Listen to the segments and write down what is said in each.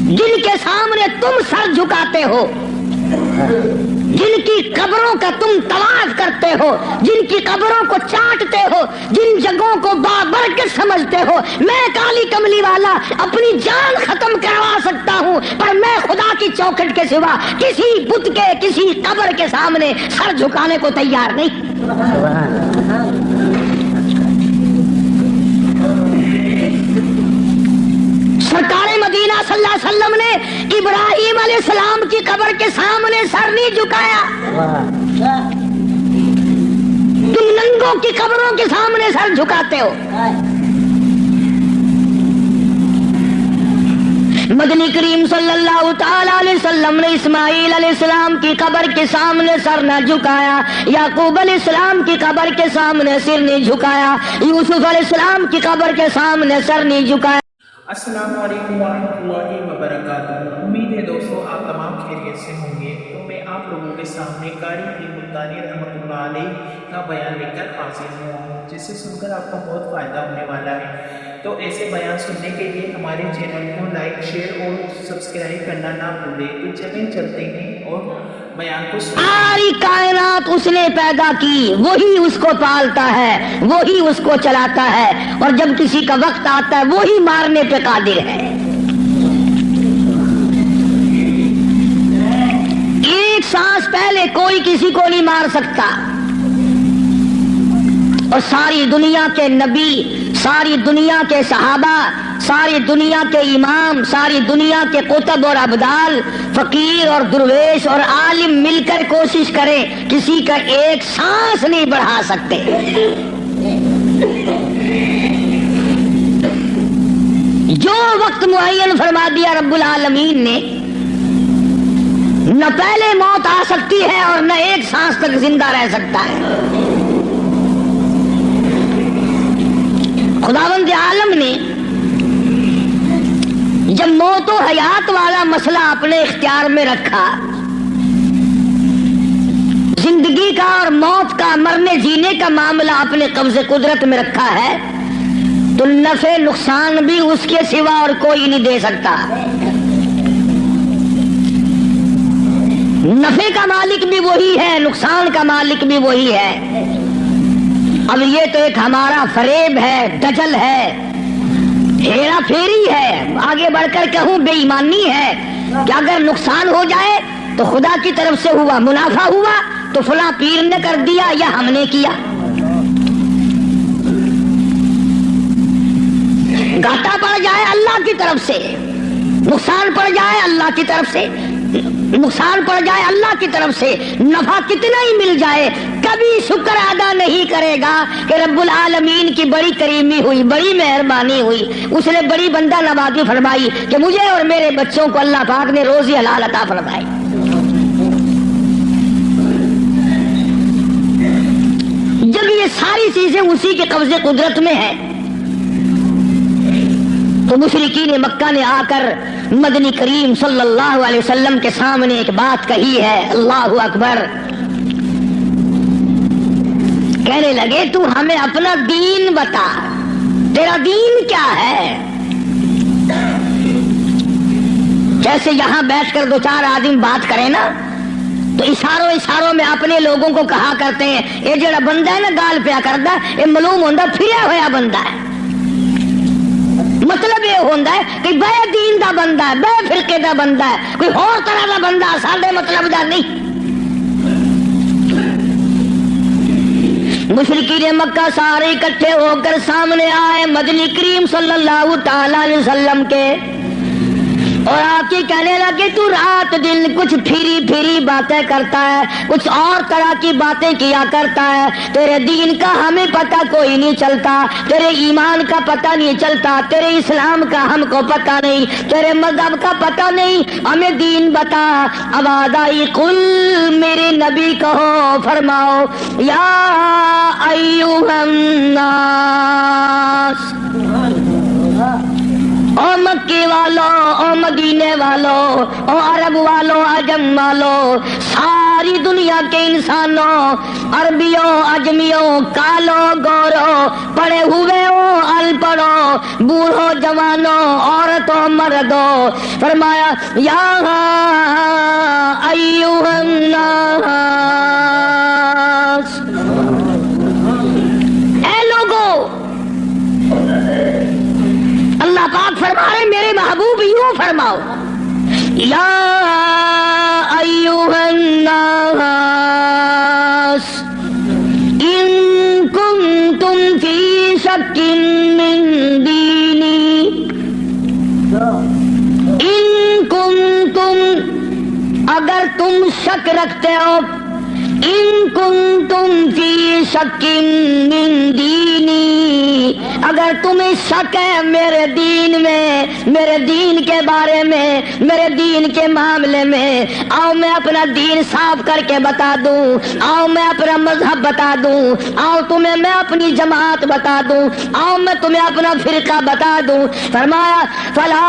جن کے سامنے تم سر جھکاتے ہو، جن کی قبروں کا تم طواف کرتے ہو، جن کی قبروں کو چاٹتے ہو، جن جگہوں کو بابرکت سمجھتے ہو، میں کالی کملی والا اپنی جان ختم کروا سکتا ہوں، پر میں خدا کی چوکھٹ کے سوا کسی بت کے، کسی قبر کے سامنے سر جھکانے کو تیار نہیں۔ سرکار مدینہ صلی اللہ علیہ وسلم نے ابراہیم علیہ السلام کی قبر کے سامنے سر نہیں جھکایا، تم ننگوں کی قبروں کے سامنے سر جھکاتے ہو۔ مدنی کریم صلی اللہ تعالی علیہ وسلم نے اسماعیل علیہ السلام کی قبر کے سامنے سر نہ جھکایا، یعقوب علیہ السلام کی قبر کے سامنے سر نہیں جھکایا، یوسف علیہ السلام کی قبر کے سامنے سر نہیں جھکایا۔ السلام علیکم ورحمۃ اللہ وبرکاتہ۔ امید ہے دوستو آپ تمام خیریت سے ہوں گے۔ تو میں آپ لوگوں کے سامنے قاری علی ملتانی رحمۃ اللہ علیہ کا بیان لے کر حاضر ہوں، جس سے سن کر آپ کو بہت فائدہ ہونے والا ہے۔ تو ایسے بیان سننے کے لیے ہمارے چینل کو لائک، شیئر اور سبسکرائب کرنا نہ بھولیں۔ تو چلیں چلتے ہیں اور بیان کو ساری کائنات اس نے پیدا کی، وہی اس کو پالتا ہے، وہی اس کو چلاتا ہے، اور جب کسی کا وقت آتا ہے وہی مارنے پہ قادر ہے۔ ایک سانس پہلے کوئی کسی کو نہیں مار سکتا، اور ساری دنیا کے نبی، ساری دنیا کے صحابہ، ساری دنیا کے امام، ساری دنیا کے قطب اور ابدال، فقیر اور درویش اور عالم مل کر کوشش کریں، کسی کا ایک سانس نہیں بڑھا سکتے۔ جو وقت معین فرما دیا رب العالمین نے، نہ پہلے موت آ سکتی ہے اور نہ ایک سانس تک زندہ رہ سکتا ہے۔ خداوند عالم نے جب موت و حیات والا مسئلہ اپنے اختیار میں رکھا، زندگی کا اور موت کا، مرنے جینے کا معاملہ اپنے قبضے قدرت میں رکھا ہے، تو نفع نقصان بھی اس کے سوا اور کوئی نہیں دے سکتا۔ نفع کا مالک بھی وہی ہے، نقصان کا مالک بھی وہی ہے۔ اب یہ تو ایک ہمارا فریب ہے، دجل ہے، ہیرا پھیری ہے، آگے بڑھ کر کہوں بے ایمانی ہے کہ اگر نقصان ہو جائے تو خدا کی طرف سے ہوا، منافع ہوا تو فلاں پیر نے کر دیا یا ہم نے کیا، گھاٹا پڑ جائے اللہ کی طرف سے، نقصان پڑ جائے اللہ کی طرف سے، نقصان پڑ جائے اللہ کی طرف سے، نفع کتنا ہی مل جائے، کبھی شکر ادا نہیں کرے گا کہ رب العالمین کی بڑی کریمی ہوئی، بڑی مہربانی ہوئی، اس نے بڑی بندہ نوازی فرمائی کہ مجھے اور میرے بچوں کو اللہ پاک نے روزی حلال عطا فرمائی۔ جب یہ ساری چیزیں اسی کے قبضے قدرت میں ہیں، تو مشرکین مکہ نے آ کر مدنی کریم صلی اللہ علیہ وسلم کے سامنے ایک بات کہی ہے، اللہ اکبر، کہنے لگے تو ہمیں اپنا دین بتا، تیرا دین کیا ہے؟ جیسے یہاں بیٹھ کر دو چار آدمی بات کریں نا تو اشاروں میں اپنے لوگوں کو کہا کرتے ہیں یہ جڑا بندہ ہے نا گال پیا کردا یہ معلوم ہوندا پھریا ہویا بندہ ہے، مطلب یہ ہوتا ہے کہ بے دین دا بندہ ہے، بے فرقے دا بندہ ہے، کوئی اور طرح دا بندہ ساڈے مطلب دا نہیں۔ مشرکین مکہ سارے اکٹھے ہو کر سامنے آئے مدنی کریم صلی اللہ تعالی علیہ وسلم کے، اور آ کے کہنے لگے تو رات دن کچھ پھری باتیں کرتا ہے، کچھ اور طرح کی باتیں کیا کرتا ہے، تیرے دین کا ہمیں پتہ کوئی نہیں چلتا، تیرے ایمان کا پتہ نہیں چلتا، تیرے اسلام کا ہم کو پتہ نہیں، تیرے مذہب کا پتہ نہیں، ہمیں دین بتا۔ آواز آئی قل، میرے نبی کہو، فرماؤ یا ایھا الناس، او مکے والو، او مدینے والوں، او عرب والوں، عجم والوں، ساری دنیا کے انسانوں، عربیوں، اجمیوں، کالوں، گوروں، پڑھے ہوئے ہو، ان پڑھو، بوڑھوں، جوانوں، عورتوں، مردوں، فرمایا یا ایھا الناس، اے لوگوں، اللہ پاک فرما رہے میرے محبوب یوں فرماؤ، یا ایھا الناس ان کنتم فی شک من دینی، ان کنتم اگر تم شک رکھتے ہو، ان کنتم فی شک من دینی، اگر تمہیں شک ہے میرے دین میں، میرے دین کے بارے میں، میرے دین کے معاملے میں، آؤ میں اپنا دین صاف کر کے بتا دوں، آؤ میں اپنا مذہب بتا دوں، آؤ تمہیں میں اپنی جماعت بتا دوں، آؤ میں تمہیں اپنا فرقہ بتا دوں۔ فرمایا فلا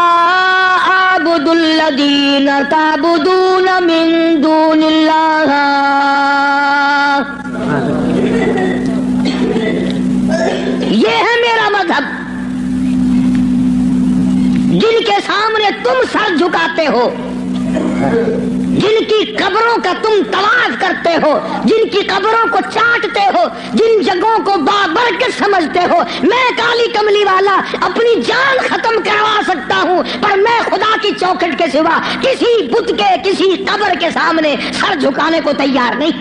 اعبد الذین تعبدون من دون اللہ، یہ ہے میرا مذہب، جن کے سامنے تم سر جھکاتے ہو، جن کی قبروں کا تم طواف کرتے ہو، جن کی قبروں کو چاٹتے ہو، جن جگہوں کو بابرکت سمجھتے ہو، میں کالی کملی والا اپنی جان ختم کروا سکتا ہوں، پر میں خدا کی چوکھٹ کے سوا کسی بت کے، کسی قبر کے سامنے سر جھکانے کو تیار نہیں۔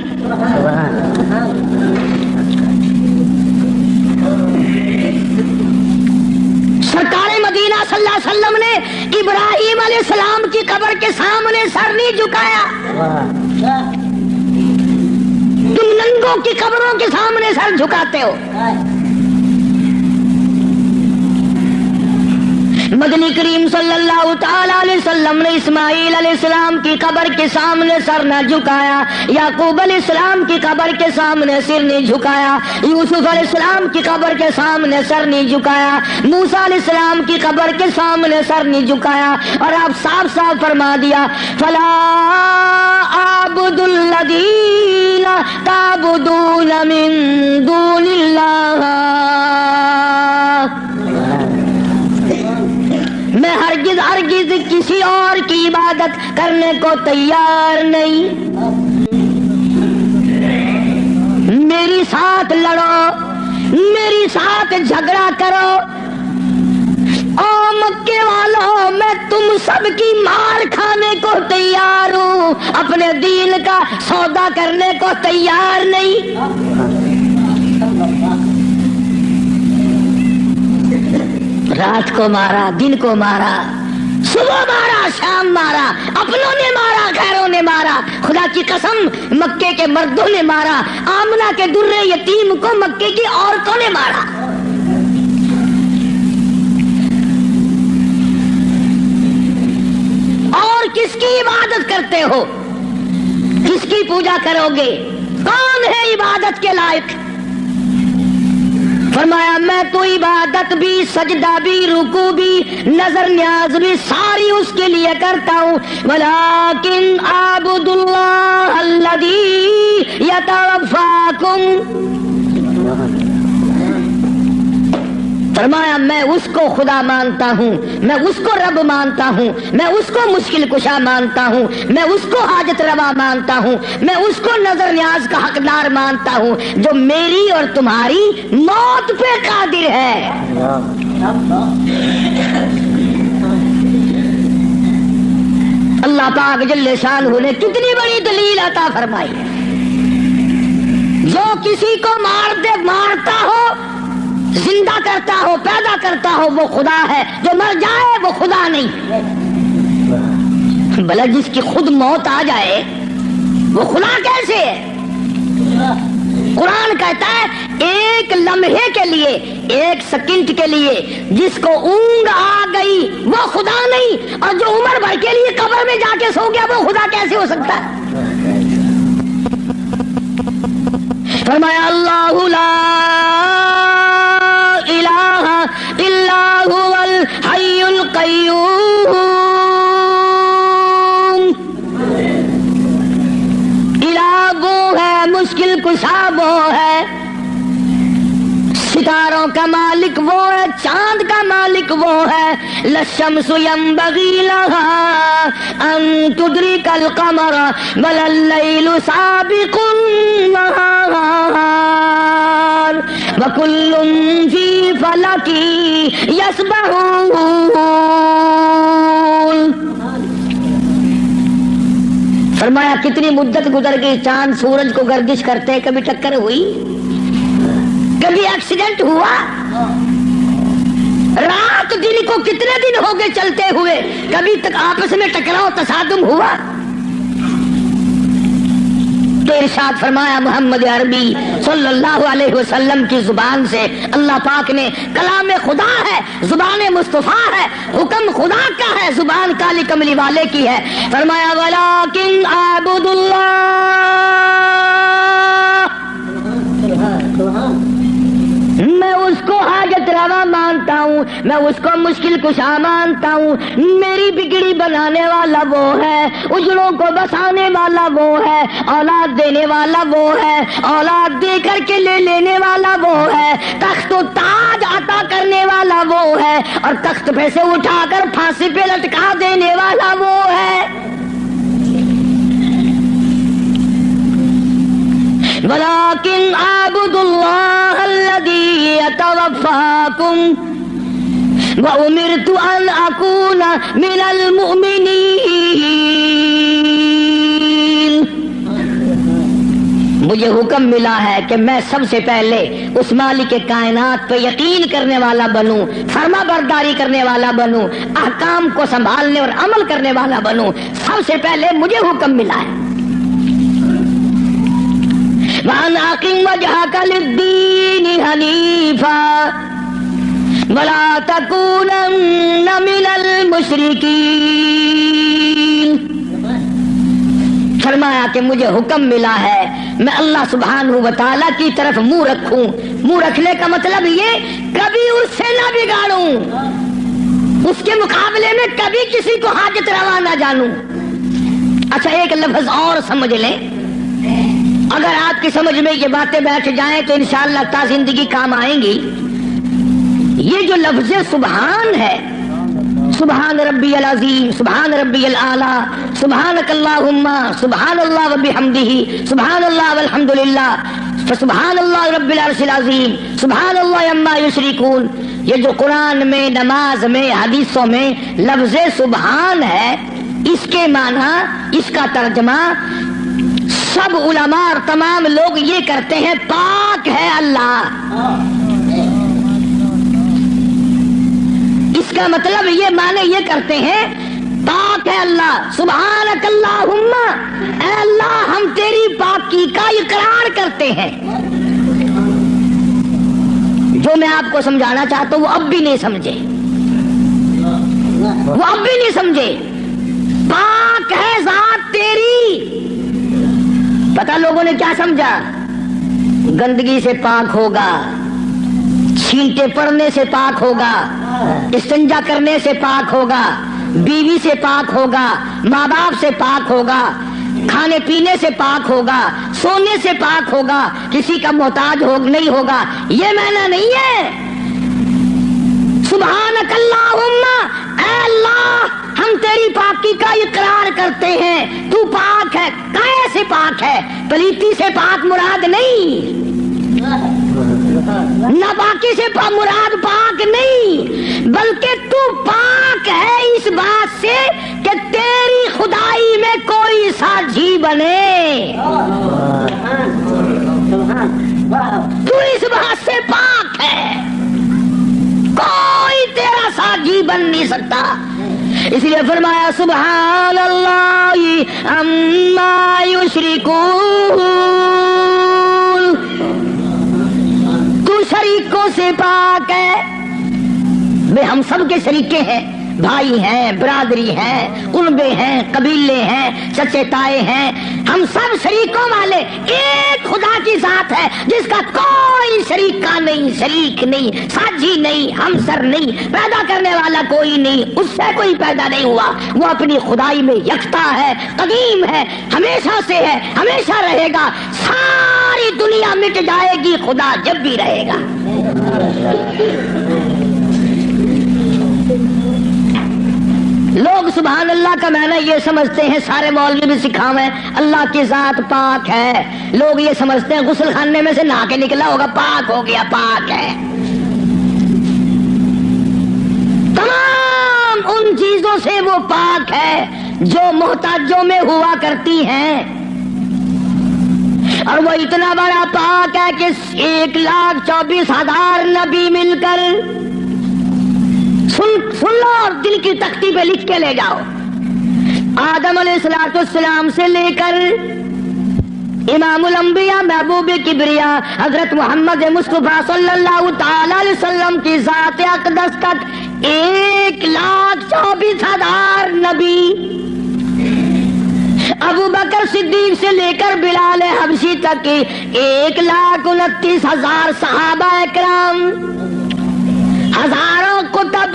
سرکار مدینہ صلی اللہ علیہ وسلم نے ابراہیم علیہ السلام کی قبر کے سامنے سر نہیں جھکایا، تم ننگوں کی قبروں کے سامنے سر جھکاتے ہو۔ مدنی کریم صلی اللہ تعالی علیہ وسلم نے اسماعیل علیہ السلام کی قبر کے سامنے سر نہ جھکایا، یعقوب علیہ السلام کی قبر کے سامنے سر نہیں جھکایا، یوسف علیہ السلام کی قبر کے سامنے سر نہیں جھکایا، موسیٰ علیہ السلام کی قبر کے سامنے سر نہیں جھکایا، اور آپ صاف صاف فرما دیا فلا اعبد الذین تعبدون من دون اللہ، میں ہرگز ہرگز کسی اور کی عبادت کرنے کو تیار نہیں، میری ساتھ لڑو، میری ساتھ جھگڑا کرو، او مکے والوں میں تم سب کی مار کھانے کو تیار ہوں، اپنے دین کا سودا کرنے کو تیار نہیں۔ رات کو مارا، دن کو مارا، صبح مارا، شام مارا، اپنوں نے مارا، غیروں نے مارا، خدا کی قسم مکے کے مردوں نے مارا، آمنہ کے درے یتیم کو مکے کی عورتوں نے مارا۔ اور کس کی عبادت کرتے ہو، کس کی پوجا کرو گے، کون ہے عبادت کے لائق؟ فرمایا میں تو عبادت بھی، سجدہ بھی، رکوع بھی، نظر نیاز بھی ساری اس کے لیے کرتا ہوں، ولیکن اعبد اللہ الذی یتوفاکم، فرمایا میں اس کو خدا مانتا ہوں، میں اس کو رب مانتا ہوں، میں اس کو مشکل کشا مانتا ہوں، میں اس کو حاجت روا مانتا ہوں، میں اس کو نظر نیاز کا حقدار مانتا ہوں، جو میری اور تمہاری موت پہ قادر ہے۔ اللہ پاک جل شانہ نے کتنی بڑی دلیل عطا فرمائی ہے، جو کسی کو مارتا ہو، زندہ کرتا ہو، پیدا کرتا ہو، وہ خدا ہے، جو مر جائے وہ خدا نہیں۔ بھلا جس کی خود موت آ جائے وہ خدا کیسے ہے؟ قرآن کہتا ہے ایک لمحے کے لیے، ایک سیکنڈ کے لیے جس کو اونگ آ گئی وہ خدا نہیں، اور جو عمر بھر کے لیے قبر میں جا کے سو گیا وہ خدا کیسے ہو سکتا ہے؟ فرمایا اللہ لا الہ الا هو الحی القیوم، ستاروں کا مالک وہ ہے, چاند کا مالک وہ ہے. للشمس ينبغي لها ان تدرك القمر بل الليل سابق النهار وكل في فلك يسبحون. فرمایا کتنی مدت گزر گئی, چاند سورج کو گردش کرتے, کبھی ٹکر ہوئی, کبھی ایکسیڈنٹ ہوا, رات دن کو کتنے دن ہو گئے چلتے ہوئے, کبھی تک آپس میں ٹکراؤ تصادم ہوا. تو ارشاد فرمایا محمد عربی صلی اللہ علیہ وسلم کی زبان سے, اللہ پاک نے, کلام خدا ہے, زبان مصطفیٰ ہے, حکم خدا کا ہے, زبان کالی کملی والے کی ہے. فرمایا ولیکن اعبد اللہ, میں اس کو حاجت روا مانتا ہوں, میں اس کو مشکل کشا مانتا ہوں. میری بگڑی بنانے والا وہ ہے, اجڑوں کو بسانے والا وہ ہے, اولاد دینے والا وہ ہے, اولاد دے کر کے لے لینے والا وہ ہے, تخت و تاج عطا کرنے والا وہ ہے, اور تخت پہ سے اٹھا کر پھانسی پہ لٹکا دینے والا وہ ہے. ولیکن اعبدوا اللہ الذی یتوفاکم وامرت ان اکون من المؤمنین. مجھے حکم ملا ہے کہ میں سب سے پہلے اس مالک کائنات پہ یقین کرنے والا بنوں, فرما برداری کرنے والا بنوں, احکام کو سنبھالنے اور عمل کرنے والا بنوں. سب سے پہلے مجھے حکم ملا ہے. وَأَنْ أَقِمْ وَجْهَكَ لِلدِّينِ حَنِيفًا وَلَا تَكُونَنَّ مِنَ الْمُشْرِكِينَ. فرمایا کہ مجھے حکم ملا ہے میں اللہ سبحانہ و تعالیٰ کی طرف منہ رکھوں. منہ رکھنے کا مطلب یہ کبھی اس سے نہ بگاڑوں, اس کے مقابلے میں کبھی کسی کو حاجت روا نہ جانوں. اچھا ایک لفظ اور سمجھ لیں, اگر آپ کی سمجھ میں یہ باتیں بیٹھ جائیں تو انشاءاللہ تا زندگی کام آئیں گی. یہ جو لفظ سبحان ہے, سبحان ربی العظیم, سبحان ربی الاعلیٰ, سبحانک اللہم, سبحان اللہ وبحمدہ, سبحان اللہ والحمدللہ, فسبحان اللہ رب العرش العظیم, سبحان اللہ عما یشرکون. یہ جو قرآن میں, نماز میں, حدیثوں میں لفظ سبحان ہے, اس کے معنی, اس کا ترجمہ سب علماء اور تمام لوگ یہ کرتے ہیں پاک ہے اللہ. اس کا مطلب یہ معنی یہ کرتے ہیں پاک ہے اللہ. سبحانک اللہم, اے اللہ ہم تیری پاکی کا اقرار کرتے ہیں. جو میں آپ کو سمجھانا چاہتا ہوں وہ اب بھی نہیں سمجھے, وہ اب بھی نہیں سمجھے. پاک ہے ذات تیری. پتہ لوگوں نے کیا سمجھا, گندگی سے پاک ہوگا, چھینٹے پڑنے سے پاک ہوگا, استنجا کرنے سے پاک ہوگا, بیوی سے پاک ہوگا, ماں باپ سے پاک ہوگا, کھانے پینے سے پاک ہوگا, سونے سے پاک ہوگا, کسی کا محتاج نہیں ہوگا. یہ معنی نہیں ہے. سبحانک اللہم, اے اللہ ہم تیری پاکی کا اقرار کرتے ہیں, تو پاک ہے. کیسے پاک ہے؟ پلیتی سے پاک مراد نہیں, ناپاکی سے مراد پاک نہیں, بلکہ تو پاک ہے اس بات سے کہ تیری خدائی میں کوئی ساجھی بنے. تو اس بات سے پاک ہے, کوئی تیرا ساجھی بن نہیں سکتا. اس لیے فرمایا سبحان اللہ عما یشرکون. تو شریکوں سے پاک ہے. ہم سب کے شریکے ہیں, بھائی ہیں, برادری ہیں, قربے ہیں, قبیلے ہیں, چچے تائے ہیں, ہم سب شریکوں والے ایک خدا کی ذات ہے جس کا کوئی شریک کا نہیں, شریک نہیں, ساجھی نہیں, ہمسر نہیں, پیدا کرنے والا کوئی نہیں, اس سے کوئی پیدا نہیں ہوا. وہ اپنی خدائی میں یکتا ہے, قدیم ہے, ہمیشہ سے ہے, ہمیشہ رہے گا. ساری دنیا مٹ جائے گی, خدا جب بھی رہے گا. لوگ سبحان اللہ کا معنی یہ سمجھتے ہیں، سارے مولوی بھی سکھاویں اللہ کی ذات پاک ہے، لوگ یہ سمجھتے ہیں غسل خانے میں سے نہا کے نکلا ہوگا پاک ہو گیا، پاک ہے۔ تمام ان چیزوں سے وہ پاک ہے جو محتاجوں میں ہوا کرتی ہیں، اور وہ اتنا بڑا پاک ہے کہ 1,24,000 نبی مل کر سن لو اور دل کی تختی پہ لکھ کے لے جاؤ، آدم علیہ السلام سے لے کر امام الانبیاء محبوب کبریا حضرت محمد مصطفیٰ صلی اللہ تعالی علیہ وسلم کی ذات اقدس تک 1,24,000 نبی، ابو بکر صدیق سے لے کر بلال حبشی تک 1,29,000 صحابہ اکرام، ہزاروں کتب،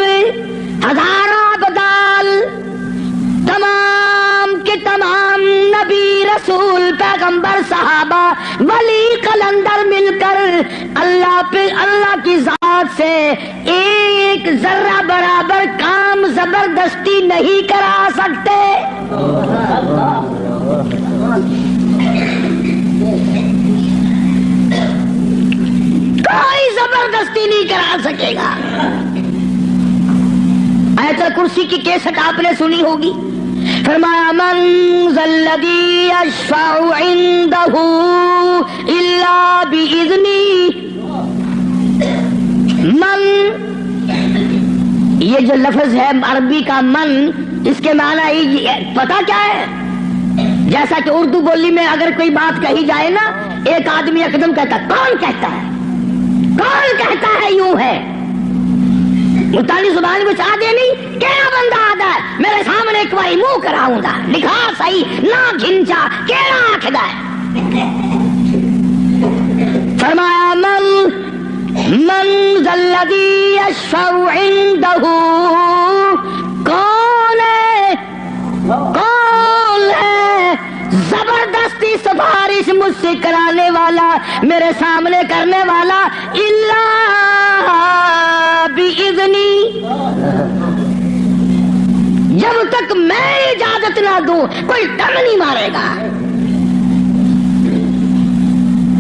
ہزاروں ابدال، تمام کے تمام نبی رسول پیغمبر صحابہ ولی قلندر مل کر اللہ کی ذات سے ایک ذرہ برابر کام زبردستی نہیں کرا سکتے۔ کوئی زبردستی نہیں کرا سکے گا۔ آیت الکرسی کی کیسٹ آپ نے سنی ہوگی، فرمایا من ذا الذی یشفع عنده الا باذنہ۔ من، یہ جو لفظ ہے عربی کا من، اس کے معنی پتہ کیا ہے؟ جیسا کہ اردو بولی میں اگر کوئی بات کہی جائے نا، ایک آدمی اقدم کہتا ہے، کون کہتا ہے، کون کہتا ہے، یوں ہے ملتانی زبان کو چاہ دے نہیں، کیڑا بندہ آدھا ہے میرے سامنے ایک باری منہ کراؤں گا، لکھا صحیح نہ گھنچا، کیڑا آکھدا ہے؟ فرمایا من ذا الذی یشفع عنده، کون ہے، کون ہے زبردستی سفارش مجھ سے کرانے والا، میرے سامنے کرنے والا، الا باذنی، جب تک میں اجازت نہ دوں کوئی ٹن نہیں مارے گا،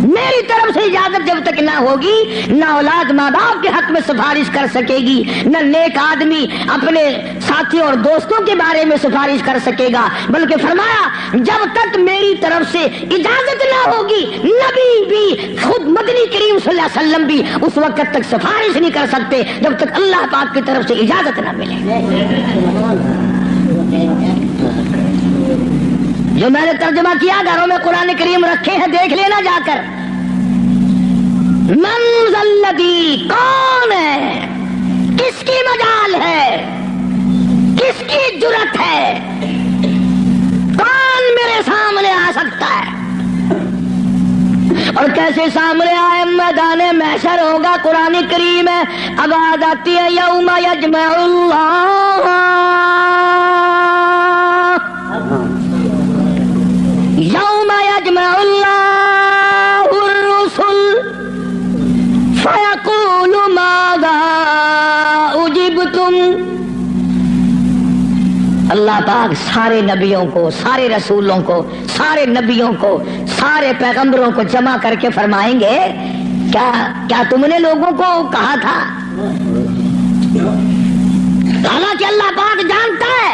میری طرف سے اجازت جب تک نہ ہوگی، نہ اولاد ماں باپ کے حق میں سفارش کر سکے گی، نہ نیک آدمی اپنے ساتھیوں اور دوستوں کے بارے میں سفارش کر سکے گا، بلکہ فرمایا جب تک میری طرف سے اجازت نہ ہوگی، نبی بھی، خود مدنی کریم صلی اللہ علیہ وسلم بھی اس وقت تک سفارش نہیں کر سکتے جب تک اللہ پاک کی طرف سے اجازت نہ ملے۔ جو میں نے ترجمہ کیا، گھروں میں قرآن کریم رکھے ہیں، دیکھ لینا جا کر۔ من ذا الذی، کون ہے، کس کی مجال ہے، کس کی جرت ہے، کون میرے سامنے آ سکتا ہے؟ اور کیسے سامنے آئے؟ میدان محشر ہوگا، قرآن کریم ہے، اب آیت آتی ہے یوم یجمع اللہ، یوم یجمع اللہ الرسل فیقول ماذا اجبتم۔ اللہ پاک سارے نبیوں کو، سارے رسولوں کو، سارے نبیوں کو، سارے پیغمبروں کو جمع کر کے فرمائیں گے کیا تم نے لوگوں کو کہا تھا؟ حالانکہ اللہ پاک جانتا ہے،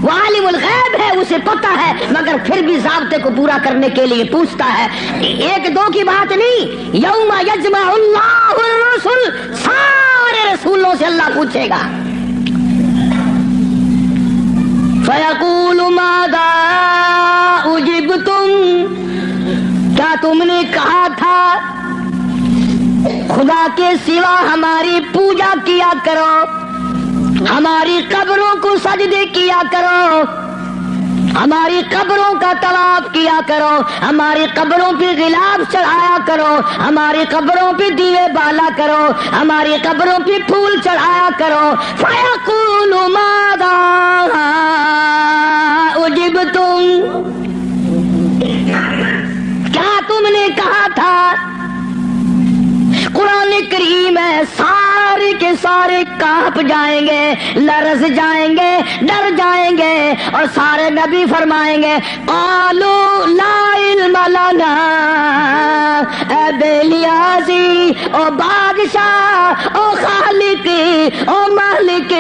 وہ عالم الغیب ہے، اسے پتہ ہے، مگر پھر بھی ضابطے کو پورا کرنے کے لیے پوچھتا ہے۔ ایک دو کی بات نہیں، یوم یجمع اللہ الرسل، سارے رسولوں سے اللہ پوچھے گا۔ فیقول ماذا اجبتم، کیا تم نے کہا تھا خدا کے سوا ہماری پوجا کیا کرو، ہماری قبروں کو سجدے کیا کرو، ہماری قبروں کا طواف کیا کرو، ہماری قبروں پہ غلاف چڑھایا کرو، ہماری قبروں پہ دیوے بالا کرو، ہماری قبروں پہ پھول چڑھایا کرو۔ فیقول ماذا اجبتم، کیا تم نے کہا تھا؟ قرآن کریم ہے، کانپ جائیں گے, لرز جائیں گے, ڈر جائیں گے, اور سارے نبی فرمائیں گے قالو لا علم لنا, اے بے نیازی او بادشاہ او خالق او مالک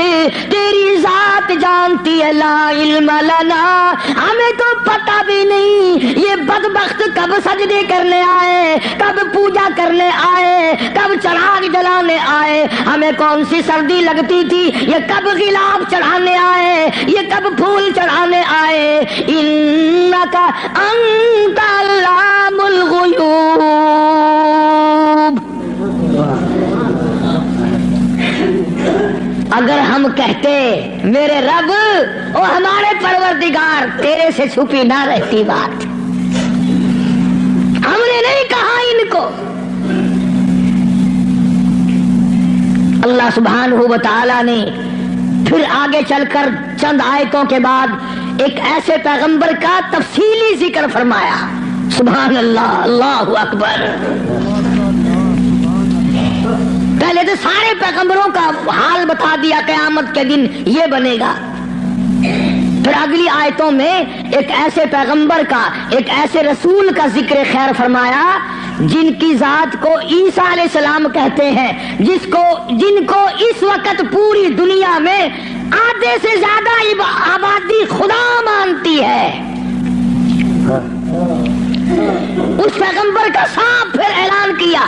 تیری ذات جانتی ہے, لا علم لنا, ہمیں تو پتہ بھی نہیں یہ بدبخت کب سجدے کرنے آئے, کب پوجا کرنے آئے, کب چراغ جلانے آئے, ہمیں کون سی سردی لگتی تھی, یہ کب غلاف چڑھانے آئے, یہ کب پھول چڑھانے آئے. انکا انت علام الغیوب. اگر ہم کہتے میرے رب او ہمارے پروردگار تیرے سے چھپی نہ رہتی بات, ہم نے نہیں کہا ان کو. اللہ سبحانہ و تعالی نے پھر آگے چل کر چند آیتوں کے بعد ایک ایسے پیغمبر کا تفصیلی ذکر فرمایا. سبحان اللہ, اللہ اکبر. پہلے تو سارے پیغمبروں کا حال بتا دیا, قیامت کے دن یہ بنے گا. پھر اگلی آیتوں میں ایک ایسے پیغمبر کا, ایک ایسے رسول کا ذکر خیر فرمایا جن کی ذات کو عیسیٰ علیہ السلام کہتے ہیں, جن کو اس وقت پوری دنیا میں آدھے سے زیادہ آبادی خدا مانتی ہے. اس پیغمبر کا صاف پھر اعلان کیا,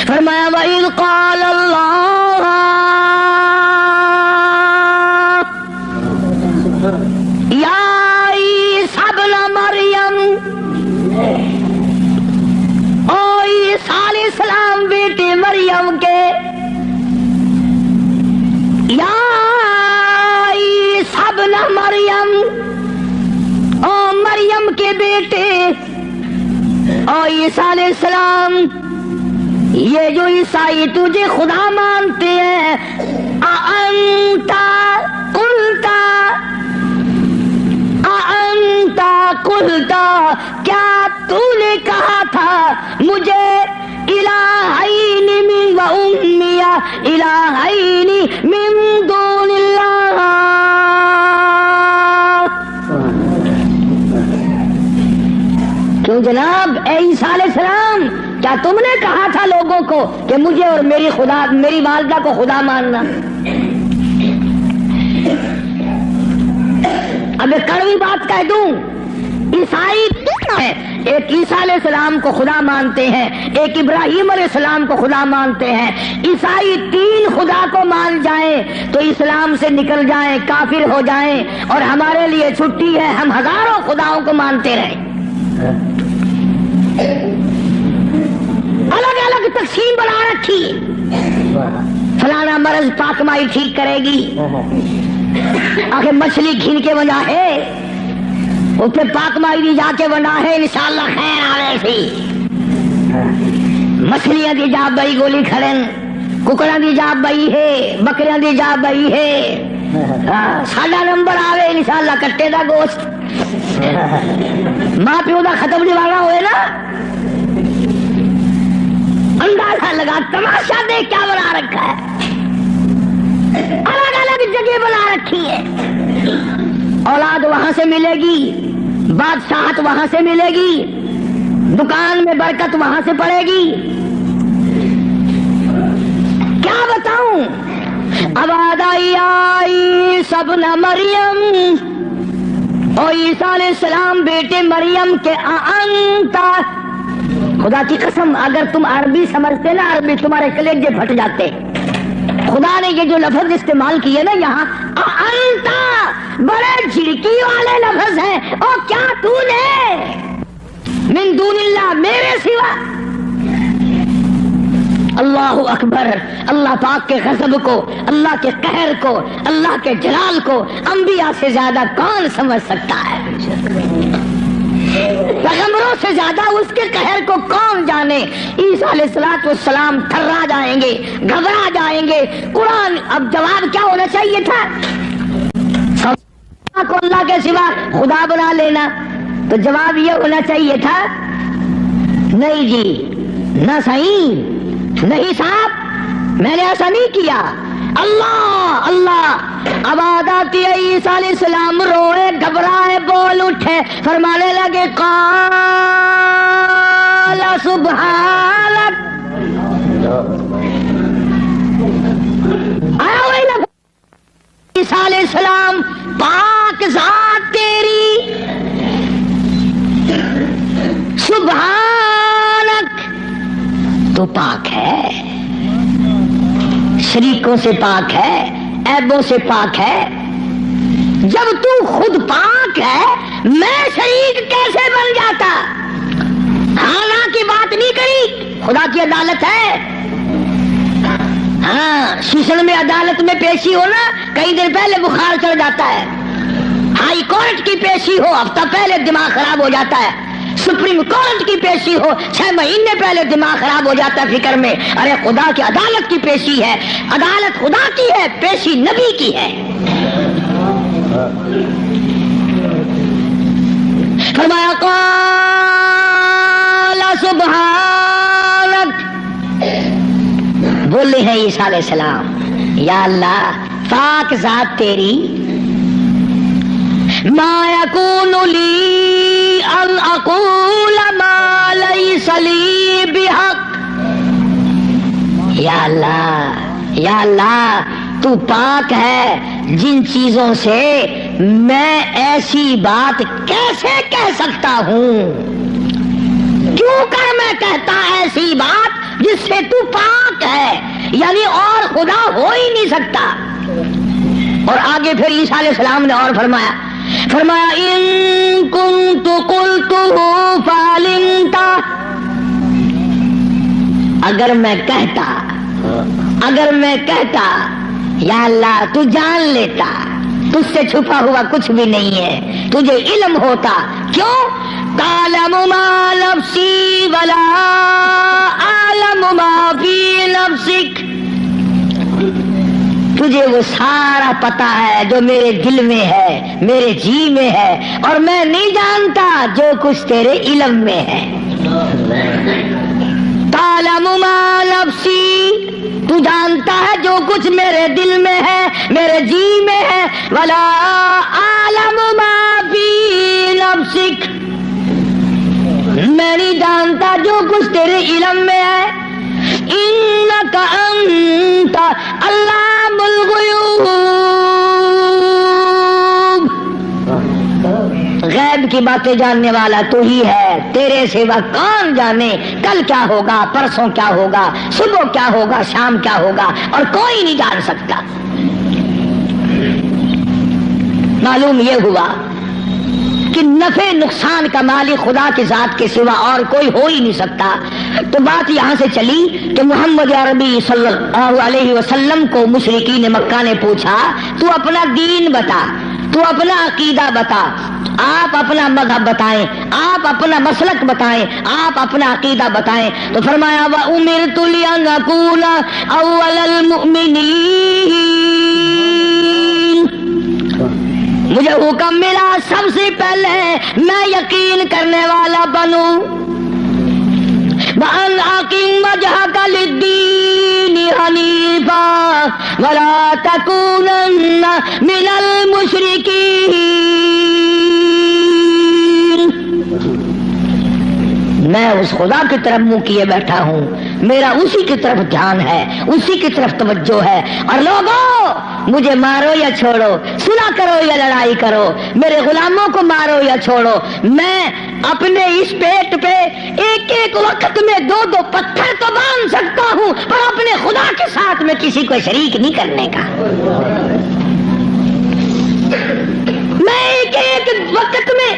فرمایا وَإِذْ قَالَ اللَّهُ یا عیسیٰ ابن مریم, او عیسیٰ علیہ السلام بیٹے مریم کے, یا عیسیٰ ابن مریم, او مریم کے بیٹے, او عیسیٰ علیہ السلام, یہ جو عیسائی تجھے خدا مانتے ہیں, قلتا کیا تو نے کہا تھا مجھے الہین من و امی الہین من دون اللہ. کیوں جناب اے عیسیٰ علیہ السلام, کیا تم نے کہا تھا لوگوں کو کہ مجھے اور میری والدہ کو خدا ماننا؟ اب ایک کڑوی بات کہہ دوں, عیسائی ہے, ایک عیسیٰ علیہ السلام کو خدا مانتے ہیں, ایک ابراہیم علیہ السلام کو خدا مانتے ہیں. عیسائی تین خدا کو مان جائیں تو اسلام سے نکل جائیں, کافر ہو جائیں, اور ہمارے لیے چھٹی ہے, ہم ہزاروں خداؤں کو مانتے رہیں. الگ الگ تقسیم بنا رکھی, فلانا مرض پاک مائی ٹھیک کرے گی, آخر مچھلی گھن کے بنا ہے, اسے پاک مائی دی جا کے بنا ہے, انشاءاللہ خیر آوے سی. مچھلیاں دی جا بئی گولی کھڑن, ککڑاں دی جا بئی ہے, بکریاں دی جا بئی ہے, ساڈا نمبر آوے انشاءاللہ کٹے دا گوشت. ماں پیو دا ختم دیوانا ہوئے نا, اندازہ لگا, تماشا دیکھ کیا بنا رکھا ہے, الگ الگ جگہ بنا رکھی ہے. اولاد وہاں سے ملے گی, بادشاہت وہاں سے ملے گی, دکان میں برکت وہاں سے پڑے گی. کیا بتاؤں, اب آئی سب نہ مریم, اور عیسیٰ علیہ السلام بیٹے مریم کے انتا, خدا کی قسم اگر تم عربی سمجھتے نا, عربی تمہارے کلیجے پھٹ جاتے. خدا نے یہ جو لفظ استعمال کیے نا یہاں, انتا, بڑے جھڑکی والے لفظ ہیں. اور کیا تو نے من دون اللہ, میرے سوا. اللہ اکبر, اللہ پاک کے غضب کو, اللہ کے قہر کو, اللہ کے جلال کو انبیاء سے زیادہ کون سمجھ سکتا ہے؟ پیغمبروں سے زیادہ اس کے قہر کو کون جانے؟ عیسیٰ علیہ السلام تھرا جائیں گے, گھبرا جائیں گے. قرآن اب جواب کیا ہونا چاہیے تھا؟ کو اللہ کے سوا خدا بنا لینا, تو جواب یہ ہونا چاہیے تھا, نہیں جی, نہ صحیح, نہیں صاحب, میں نے ایسا نہیں کیا. اللہ اللہ. اب آتی ہے عیسیٰ علیہ السلام روئے گھبرائے بول اٹھے فرمانے لگے قال سبحانک. عیسیٰ علیہ السلام پاک ذات تیری سبحانک تو پاک ہے شریکوں سے پاک ہے عیبوں سے پاک ہے. جب تو خود پاک ہے میں شریک کیسے بن جاتا. حالانکہ کی بات نہیں کری خدا کی عدالت ہے. ہاں شیشن میں عدالت میں پیشی ہو نا کئی دن پہلے بخار چڑھ جاتا ہے. ہائی کورٹ کی پیشی ہو ہفتہ پہلے دماغ خراب ہو جاتا ہے. سپریم کورٹ کی پیشی ہو 6 مہینے پہلے دماغ خراب ہو جاتا ہے فکر میں. ارے خدا کی عدالت کی پیشی ہے. عدالت خدا کی ہے پیشی نبی کی ہے. فرمایا قال سبحانک. بولے ہیں عیسیٰ علیہ السلام یا اللہ پاک ذات تیری ما یکون لی ان اقول ما لیس لی بحق. یا اللہ تو پاک ہے جن چیزوں سے میں ایسی بات کیسے کہہ سکتا ہوں. کیوں کر میں کہتا ایسی بات جس سے تو پاک ہے یعنی اور خدا ہو ہی نہیں سکتا. اور آگے پھر عیسیٰ علیہ السلام نے اور فرمایا ان کنت قلتہ فعلمت. اگر میں کہتا یا اللہ تو جان لیتا تجھ سے چھپا ہوا کچھ بھی نہیں ہے تجھے علم ہوتا. کیوں تعلم ما نفسی ولا اعلم ما فی نفسک. تجھے وہ سارا پتا ہے جو میرے دل میں ہے میرے جی میں ہے اور میں نہیں جانتا جو کچھ تیرے علم میں ہے. تعلم ما نفسی تو جانتا ہے جو کچھ میرے دل میں ہے میرے جی میں ہے. ولا اعلم ما فی نفسک میں نہیں جانتا جو کچھ تیرے علم میں ہے. انک انت علام الغیوب. غیب کی باتیں جاننے والا تو ہی ہے. تیرے سوا کون جانے کل کیا ہوگا پرسوں کیا ہوگا صبح کیا ہوگا شام کیا ہوگا اور کوئی نہیں جان سکتا. معلوم یہ ہوا کہ نفع نقصان کا مالک خدا کی ذات کے سوا اور کوئی ہو ہی نہیں سکتا. تو بات یہاں سے چلی کہ محمد عربی صلی اللہ علیہ وسلم کو مشرکین مکہ نے پوچھا تو اپنا دین بتا تو اپنا عقیدہ بتا آپ اپنا مذہب بتائیں آپ اپنا مسلک بتائیں آپ اپنا عقیدہ بتائیں. تو فرمایا وَأُمِرْتُ لِأَنْ أَوَّلَ الْمُؤْمِنِينَ. مجھے حکم ملا سب سے پہلے میں یقین کرنے والا بنوں. وَأَنْ أَقِمْ وَجْهَكَ لِلدِّينِ حَنِيفًا وَلَا تَكُونَنَّ مِنَ الْمُشْرِكِينَ. میں اس خدا کی طرف منہ کیے بیٹھا ہوں میرا اسی کی طرف دھیان ہے اسی کی طرف توجہ ہے. اور لوگوں مجھے مارو یا چھوڑو صلح کرو یا لڑائی کرو میرے غلاموں کو مارو یا چھوڑو میں اپنے اس پیٹ پہ ایک ایک وقت میں 2 پتھر تو باندھ سکتا ہوں پر اپنے خدا کے ساتھ میں کسی کو شریک نہیں کرنے کا. میں ایک وقت میں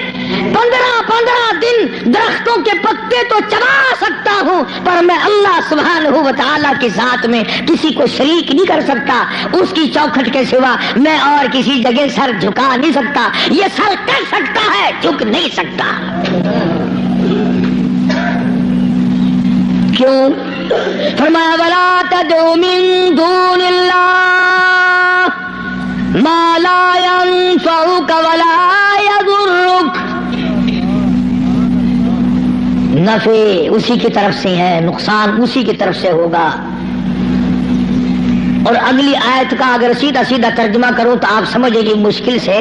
15 دن درختوں کے پتے تو چبا سکتا ہوں پر میں اللہ سبحانہ و تعالیٰ کے ذات میں کسی کو شریک نہیں کر سکتا. اس کی چوکھٹ کے سوا میں اور کسی جگہ سر جھکا نہیں سکتا. یہ سر کر سکتا ہے جھک نہیں سکتا. کیوں فرمایا ولا تدعو من دون اللہ ما لا ينفعك ولا يضرك. نفع اسی کی طرف سے ہے نقصان اسی کی طرف سے ہوگا. اور اگلی آیت کا اگر سیدھا سیدھا ترجمہ کروں تو آپ سمجھیں گے مشکل سے،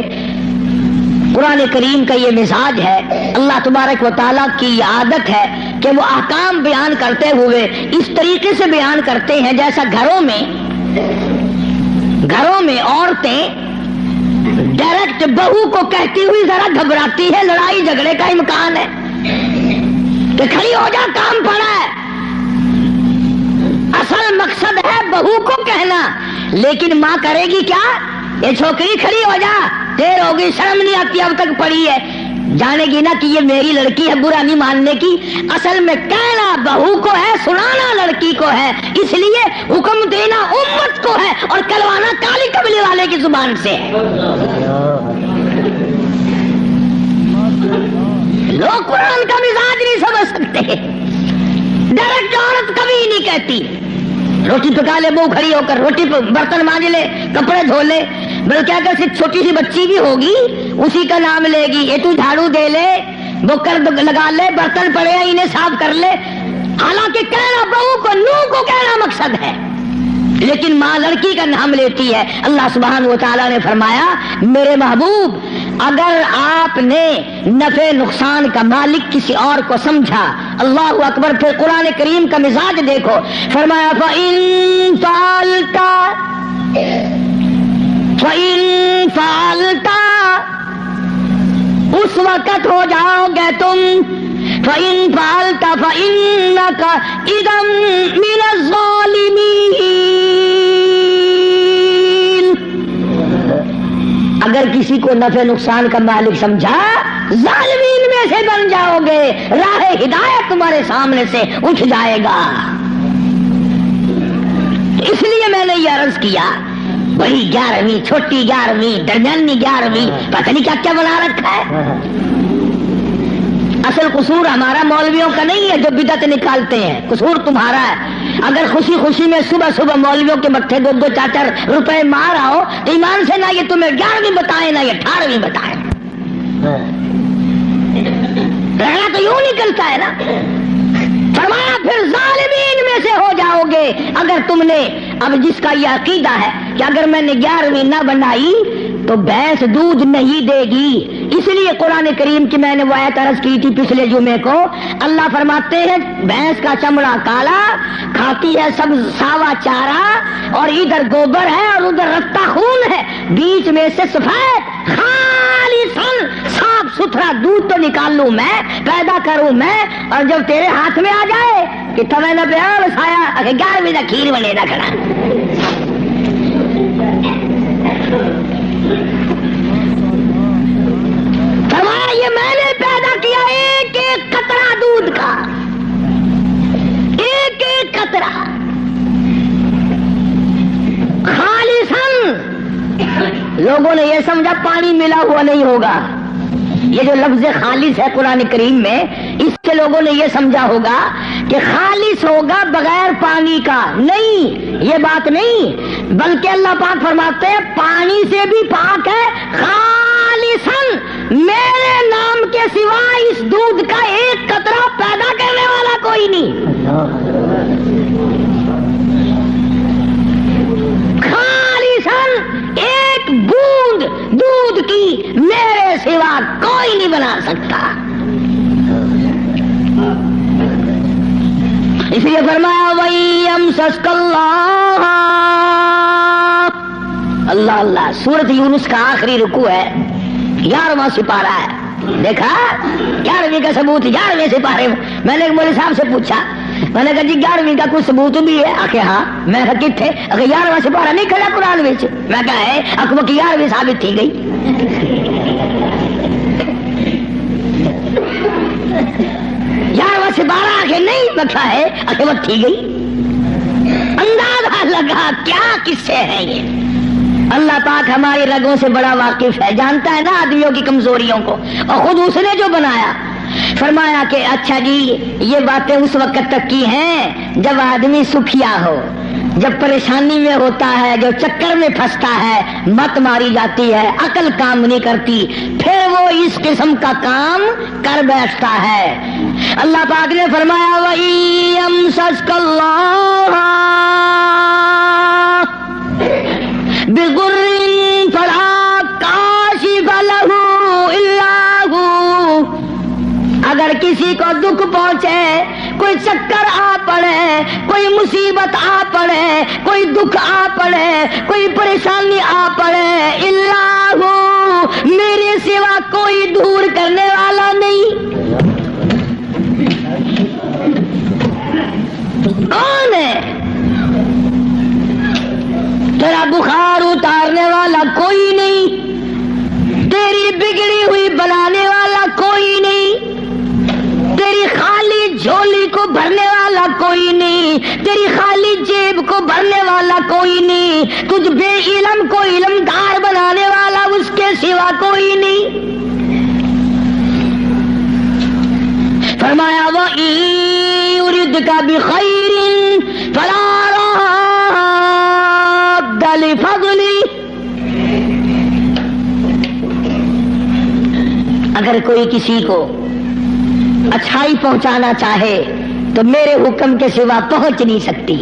قرآن کریم کا یہ مزاج ہے، اللہ تبارک و تعالیٰ کی یہ عادت ہے کہ وہ احکام بیان کرتے ہوئے اس طریقے سے بیان کرتے ہیں جیسا گھروں میں عورتیں ڈائریکٹ بہو کو کہتی ہوئی ذرا گھبراتی ہے، لڑائی جھگڑے کا امکان ہے کہ کھڑی ہو جا کام پڑا ہے، اصل مقصد ہے بہو کو کہنا، لیکن ماں کرے گی کیا؟ یہ چھوکری کھڑی ہو جا، دیر ہوگی، شرم نہیں آتی، اب تک پڑی ہے، جانے گی نا کہ یہ میری لڑکی ہے، برا نہیں ماننے کی، اصل میں کہنا بہو کو ہے، سنانا لڑکی کو ہے، اس لیے حکم دینا امت کو ہے اور کلوانا کالی قبیلے والے کی زبان سے ہے۔ لوگ قرآن کا مزاج نہیں سمجھ سکتے، ڈائریکٹ عورت کبھی نہیں کہتی روٹی پکا لے، بہو کھڑی ہو کر روٹی برتن مانج لے، کپڑے دھو لے، بلکہ اگر صرف چھوٹی سی بچی بھی ہوگی اسی کا نام لے گی، یہ تو جھاڑو دے لے، بکر لگا لے، برتن پڑے ہیں انہیں صاف کر لے، حالانکہ کہنا بہو کو، نو کو کہنا مقصد ہے، لیکن ماں لڑکی کا نام لیتی ہے۔ اللہ سبحانہ و تعالیٰ نے فرمایا میرے محبوب اگر آپ نے نفع نقصان کا مالک کسی اور کو سمجھا، اللہ اکبر، پھر قرآن کریم کا مزاج دیکھو، فرمایا فَإِن فَعَلْتَ اس وقت ہو جاؤ گے تم، فَإِن فَعَلْتَ فَإِنَّكَ إِذًا مِنَ الظَّالِمِينَ، اگر کسی کو نفع نقصان کا مالک سمجھا ظالمین میں سے بن جاؤ گے، راہ ہدایت تمہارے سامنے سے اٹھ جائے گا۔ اس لیے میں نے یہ عرض کیا، وہی 11ویں، چھوٹی 11ویں، درمیانی 11ویں، پتہ نہیں کیا کیا بنا رکھا ہے۔ اصل قصور ہمارا مولویوں کا نہیں ہے جو بدعت نکالتے ہیں، قصور تمہارا ہے۔ اگر خوشی خوشی میں صبح صبح مولویوں کے مٹھے 2-2 4 روپے مار آؤ تو ایمان سے نہ یہ تمہیں 11ویں بتائیں نہ یہ 18ویں بتائیں، رہنا تو یوں نکلتا ہے نا۔ فرمایا پھر ظالمین میں سے ہو جاؤ گے اگر تم نے، اب جس کا یہ عقیدہ ہے کہ اگر میں نے 11ویں نہ بنائی تو بھینس دودھ نہیں دے گی، اس لیے قرآن کریم کی میں نے وہ آیت عرض کی تھی پچھلے جمعے کو، اللہ فرماتے ہیں بھینس کا چمڑا کالا، کھاتی ہے سب ساوا چارہ، اور ادھر گوبر ہے اور ادھر رتا خون ہے، بیچ میں سے سفید خالصاً صاف ستھرا دودھ تو نکال لوں میں، پیدا کروں میں، اور جب تیرے ہاتھ میں آ جائے کہ تمہیں نہ پیار بسایا، اگر 11ویں کا کھیر بنے نہ کھڑا۔ فرمایا یہ میں نے پیدا کیا ایک ایک قطرہ دودھ کا، ایک ایک قطرہ خالصاً۔ لوگوں نے یہ سمجھا پانی ملا ہوا نہیں ہوگا، یہ جو لفظ خالص ہے قرآن کریم میں، اس سے لوگوں نے یہ سمجھا ہوگا کہ خالص ہوگا بغیر پانی کا، نہیں، یہ بات نہیں، بلکہ اللہ پاک فرماتے ہیں پانی سے بھی پاک ہے، خالصاً میرے نام کے سوا اس دودھ کا ایک قطرہ پیدا کرنے والا کوئی نہیں، خالصاً ایک بوند دودھ کی میرے سوا کوئی نہیں بنا سکتا۔ اس لیے فرمایا وَيَمْسَسْكَ اللَّهُ، اللہ اللہ، سورۃ یونس کا آخری رکوع ہے، 11واں سپارہ ہے، دیکھا 11ویں کا ثبوت 11ویں سپارے میں۔ میں نے ایک مولوی صاحب سے پوچھا، میں نے کہا جی 11ویں کا کوئی ثبوت بھی ہے؟ آخر ہاں۔ میں کہا کتنے؟ اگر 11واں سپارہ نہیں کھڑا قرآن میں، میں کہا ہے اکبر کی 11ویں ثابت تھی گئی۔ 11واں سپارہ آخر نہیں بکھا ہے، اکبر تھی گئی۔ اندازہ لگا کیا قصے ہیں یہ۔ اللہ پاک ہماری رگوں سے بڑا واقف ہے، جانتا ہے نا آدمیوں کی کمزوریوں کو، اور خود اس نے جو بنایا۔ فرمایا کہ اچھا جی یہ باتیں اس وقت تک کی ہیں جب آدمی سکھیا ہو، جب پریشانی میں ہوتا ہے، جو چکر میں پھنستا ہے، مت ماری جاتی ہے، عقل کام نہیں کرتی، پھر وہ اس قسم کا کام کر بیٹھتا ہے۔ اللہ پاک نے فرمایا وَإِن يَمْسَسْكَ اللَّهُ بغر فلا کاشف لہ الا ہو، اگر کسی کو دکھ پہنچے، کوئی چکر آ پڑے، کوئی مصیبت آ پڑے، کوئی دکھ آ پڑے، کوئی پریشانی آ پڑے، اللہ ہو، میرے سوا کوئی دور کرنے والا نہیں۔ کون ہے؟ تیرا بخار اتارنے والا کوئی نہیں، تیری بگڑی ہوئی بنانے والا کوئی نہیں، تیری خالی جھولی کو بھرنے والا کوئی نہیں، تیری خالی جیب کو بھرنے والا کوئی نہیں، تجھ بے علم کو علمدار بنانے والا اس کے سوا کوئی نہیں۔ فرمایا وَإِن يُرِدْكَ بِخَيْرٍ فَلَا رَادَّ لِفَضْلِهِ، اگر کوئی کسی کو اچھائی پہنچانا چاہے تو میرے حکم کے سوا پہنچ نہیں سکتی۔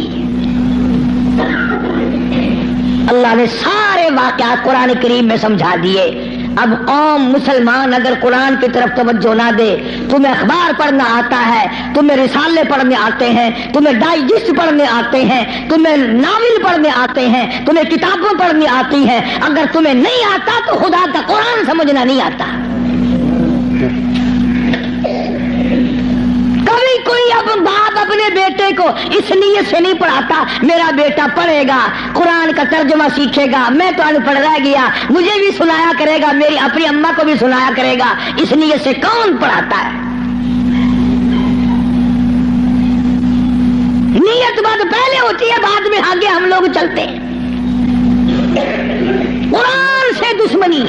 اللہ نے سارے واقعات قرآن کریم میں سمجھا دیے۔ اب عام مسلمان اگر قرآن کی طرف توجہ نہ دے، تمہیں اخبار پڑھنا آتا ہے، تمہیں رسالے پڑھنے آتے ہیں، تمہیں ڈائجسٹ پڑھنے آتے ہیں، تمہیں ناول پڑھنے آتے ہیں، تمہیں کتابیں پڑھنی آتی ہیں، اگر تمہیں نہیں آتا تو خدا کا قرآن سمجھنا نہیں آتا۔ کبھی کوئی اب باپ اپنے بیٹے کو اس نیت سے نہیں پڑھاتا میرا بیٹا پڑھے گا، قرآن کا ترجمہ سیکھے گا، میں تو ان پڑھ رہ گیا، مجھے بھی سنایا کرے گا، میری اپنی اماں کو بھی سنایا کرے گا، اس نیت سے کون پڑھاتا ہے؟ نیت بات پہلے ہوتی ہے، بعد میں آگے ہم لوگ چلتے ہیں۔ قرآن سے دشمنی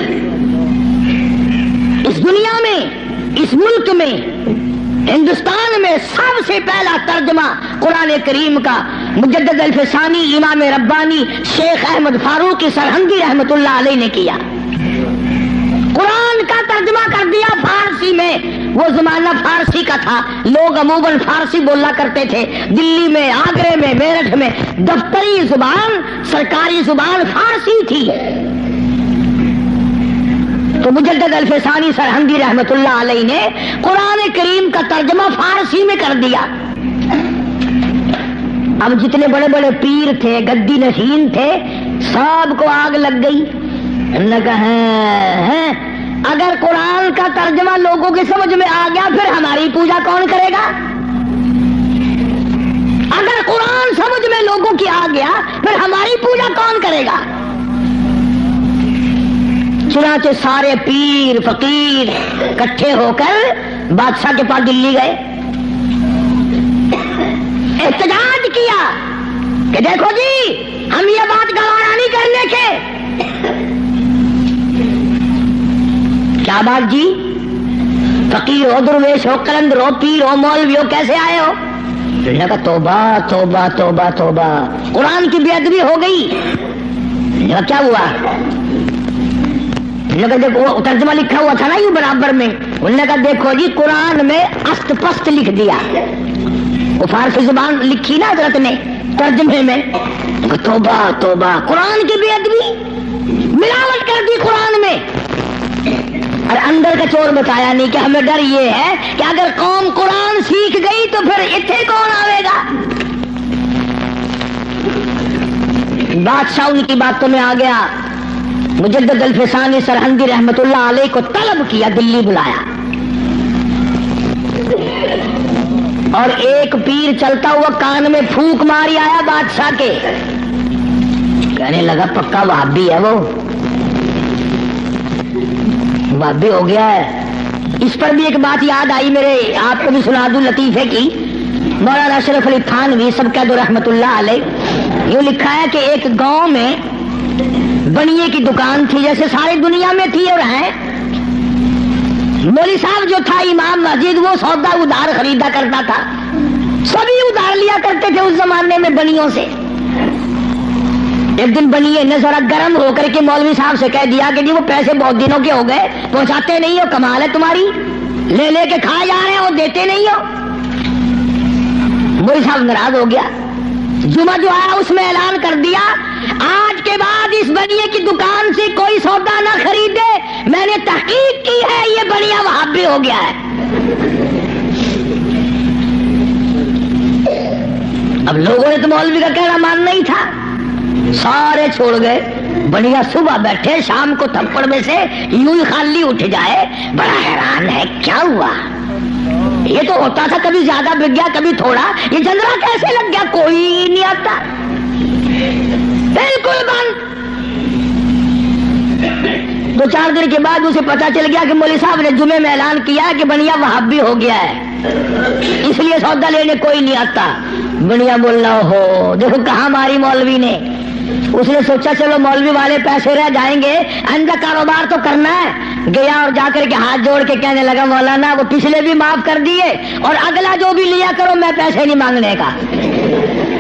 اس دنیا میں، اس ملک میں، ہندوستان میں سب سے پہلا ترجمہ قرآن کریم کا مجدد الفسانی امام ربانی شیخ احمد فاروقی سرہندی رحمت اللہ علیہ نے کیا۔ قرآن کا ترجمہ کر دیا فارسی میں، وہ زمانہ فارسی کا تھا، لوگ عموماً فارسی بولا کرتے تھے، دلی میں، آگرے میں، میرٹھ میں دفتری زبان، سرکاری زبان فارسی تھی، تو مجدد الفسانی سرہندی رحمت اللہ علیہ نے قرآن کریم کا ترجمہ فارسی میں کر دیا۔ اب جتنے بڑے بڑے پیر تھے، گدی نشین تھے، سب کو آگ لگ گئی۔ انہوں نے کہا اگر قرآن کا ترجمہ لوگوں کے سمجھ میں آ گیا پھر ہماری پوجا کون کرے گا؟ اگر قرآن سمجھ میں لوگوں کی آ گیا پھر ہماری پوجا کون کرے گا؟ چنانچہ سارے پیر فقیر اکٹھے ہو کر بادشاہ کے پاس دلی گئے، احتجاج کیا کہ دیکھو جی ہم یہ بات گوارا نہیں کرنے کے۔ کیا بات جی؟ فقیر ہو، درویش ہو، قلندر ہو، پیر ہو، مولوی ہو، کیسے آئے ہو؟ انہوں نے کہا توبہ توبہ توبہ توبہ، قرآن کی بے ادبی ہو گئی۔ کیا ہوا؟ دیکھو ترجمہ لکھا ہوا تھا نا یہ برابر میں، انہوں نے کہا دیکھو جی قرآن میں است پست لکھ دیا، وہ فارسی زبان لکھی نا حضرت نے ترجمے میں۔ توبہ توبہ، قرآن کی بے ادبی، ملاوٹ کر دی قرآن میں، اور اندر کا چور بتایا نہیں کہ ہمیں ڈر یہ ہے کہ اگر قوم قرآن سیکھ گئی تو پھر اتنے کون آئے گا؟ بادشاہ ان کی باتوں میں آ گیا، مجدد الفسانی سرہندی رحمت اللہ علیہ کو طلب کیا، دلی بلایا، اور ایک پیر چلتا ہوا کان میں پھونک ماری آیا بادشاہ کے، کہنے لگا پکا وہابی ہے، وہ وہابی ہو گیا ہے۔ اس پر بھی ایک بات یاد آئی میرے، آپ کو بھی سنا دوں لطیفے کی۔ مولانا اشرف علی تھانوی سب کہہ دو رحمت اللہ علیہ، یوں لکھا ہے کہ ایک گاؤں میں بنیے کی دکان تھی، جیسے ساری دنیا میں تھی اور ہے۔ مولوی صاحب جو تھا امام مسجد، وہ سودا ادھار خریدا کرتا تھا، سبھی ادھار لیا کرتے تھے اس زمانے میں بنیوں سے۔ ایک دن بنیے نے ذرا گرم ہو کر کے مولوی صاحب سے کہہ دیا کہ جی وہ پیسے بہت دنوں کے ہو گئے، پہنچاتے نہیں ہو، کمال ہے تمہاری، لے لے کے کھا جا رہے ہو، دیتے نہیں ہو۔ مولوی صاحب ناراض ہو گیا، جمعہ جو آیا اس میں اعلان کر دیا آج کے بعد اس بنیے کی دکان سے کوئی سودا نہ خریدے، میں نے تحقیق کی ہے یہ بنیا وہابی ہو گیا ہے۔ اب لوگوں نے تو مولوی کا کہنا ماننا ہی تھا، سارے چھوڑ گئے۔ بڑھیا صبح بیٹھے، شام کو تھپڑ میں سے یوں ہی خالی اٹھ جائے۔ بڑا حیران ہے کیا ہوا، یہ تو ہوتا تھا کبھی زیادہ بک گیا کبھی تھوڑا، یہ جنرا کیسے لگ گیا، کوئی نہیں آتا، بالکل بند۔ 2-4 دن کے بعد اسے پتا چل گیا کہ مولوی صاحب نے جمعے میں اعلان کیا کہ بنیا وہابی ہو گیا ہے، اس لیے سودا لینے کوئی نہیں آتا۔ بنیا بولنا ہو دیکھو کہاں ماری مولوی نے۔ اس نے سوچا چلو مولوی والے پیسے رہ جائیں گے، آئندہ کاروبار تو کرنا ہے۔ گیا اور جا کر کے ہاتھ جوڑ کے کہنے لگا مولانا وہ پچھلے بھی معاف کر دیے اور اگلا جو بھی لیا کرو میں پیسے نہیں مانگنے کا۔